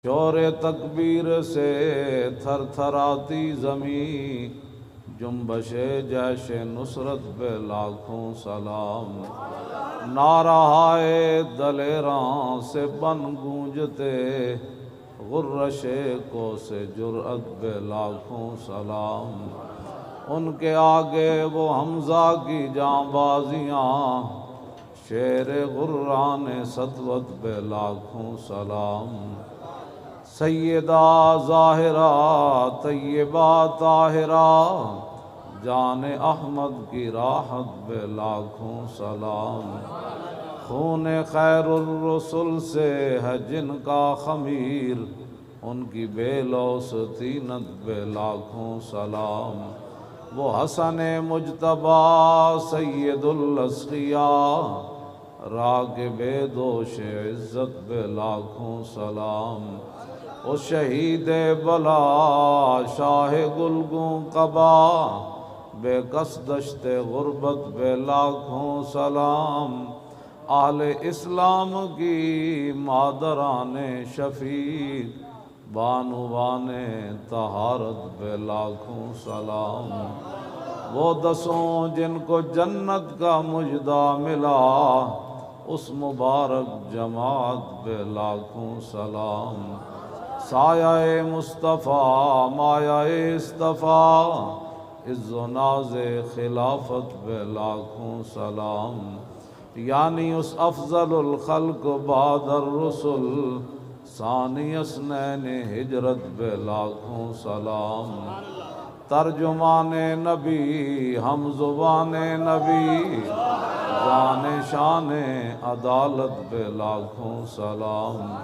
شور تکبیر سے تھر تھراتی زمین، جنبش جیش نصرت پہ لاکھوں سلام۔ نعرہائے دلیراں سے بن گونجتے، غرش کو سے جرأت پہ لاکھوں سلام۔ ان کے آگے وہ حمزہ کی جانبازیاں، شیر غران سطوت پہ لاکھوں سلام۔ سیدہ ظاہرہ طیبہ طاہرہ، جان احمد کی راحت پہ لاکھوں سلام۔ خون خیر الرسل سے ہے جن کا خمیر، ان کی بے لوث طینت پہ لاکھوں سلام۔ وہ حسن مجتبیٰ سید الاسقیاء، راغب دوش عزت پہ لاکھوں سلام۔ اس شہید بلا شاہ گلگوں قبا، بے کس دشت غربت پہ لاکھوں سلام۔ اہل اسلام کی مادران شفیق، بانوان طہارت پہ لاکھوں سلام۔ وہ دسوں جن کو جنت کا مژدہ ملا، اس مبارک جماعت پہ لاکھوں سلام۔ سایہ مصطفیٰ مایہ اصطفیٰ، عز و ناز خلافت پہ لاکھوں سلام۔ یعنی اس افضل الخلق بعد الرسل، ثانی اثنین ہجرت پہ لاکھوں سلام۔ ترجمان نبی ہم زبان نبی، جان شان عدالت پہ لاکھوں سلام۔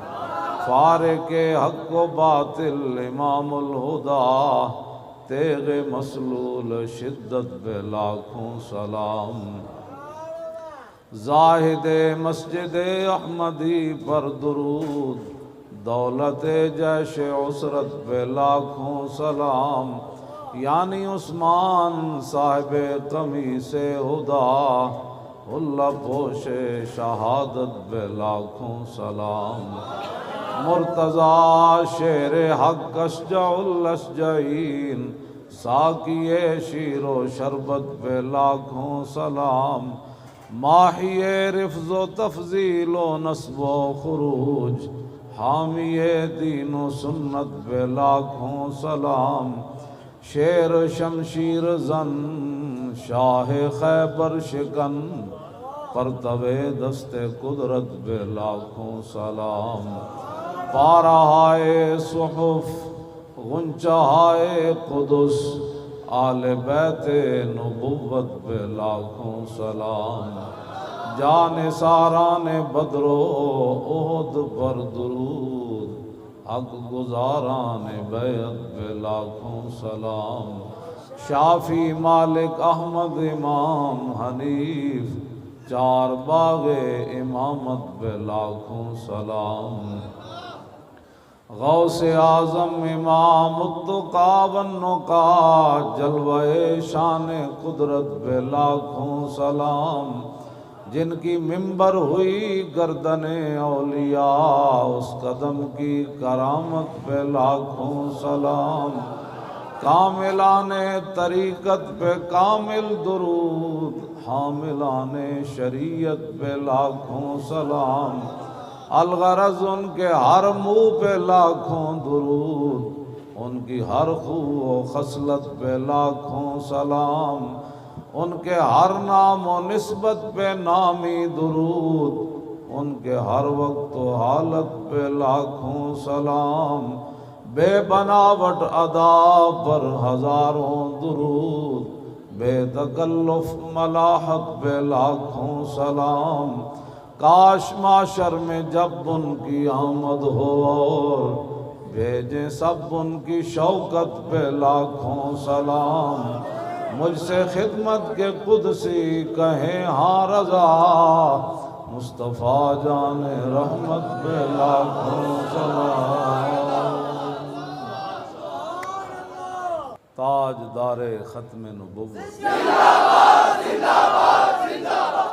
فارق حق و باطل امام الہدیٰ، تیغ مسلول شدت پہ لاکھوں سلام۔ زاہد مسجد احمدی پر درود، دولت جیش عسرت پہ لاکھوں سلام۔ یعنی عثمان صاحب قمیص ہدیٰ، حلہ پوش شہادت پہ لاکھوں سلام۔ مرتضیٰ شیر حق اشجع الاشجعین، ساقی شیر و شربت پہ لاکھوں سلام۔ ماحی رفظ و تفضیل و نصب و خروج، حامی دین و سنت پہ لاکھوں سلام۔ شیر شمشیر زن شاہ خیبر شکن، پرتو دست قدرت پہ لاکھوں سلام۔ پارہائے صحف غنچہائے قدس، آل بیت نبوت پہ لاکھوں سلام۔ جان ساران بدر و احد پر درود، حق گزاران بیعت پہ لاکھوں سلام۔ شافی مالک احمد امام حنیف، چار باغ امامت پہ لاکھوں سلام۔ غوث اعظم امام التقیٰ والنقیٰ، جلوہ شان قدرت پہ لاکھوں سلام۔ جن کی منبر ہوئی گردن اولیاء، اس قدم کی کرامت پہ لاکھوں سلام۔ کاملان طریقت پہ کامل درود، حاملان شریعت پہ لاکھوں سلام۔ الغرض ان کے ہر منہ پہ لاکھوں درود، ان کی ہر خو و خصلت پہ لاکھوں سلام۔ ان کے ہر نام و نسبت پہ نامی درود، ان کے ہر وقت و حالت پہ لاکھوں سلام۔ بے بناوٹ ادا پر ہزاروں درود، بے تکلف ملاحت پہ لاکھوں سلام۔ کاش معاشر میں جب ان کی آمد ہو، اور بھیجیں سب ان کی شوکت پہ لاکھوں سلام۔ مجھ سے خدمت کے قدسی کہیں ہاں رضا، مصطفیٰ جان رحمت پہ لاکھوں سلام۔ تاج دار ختم نبوت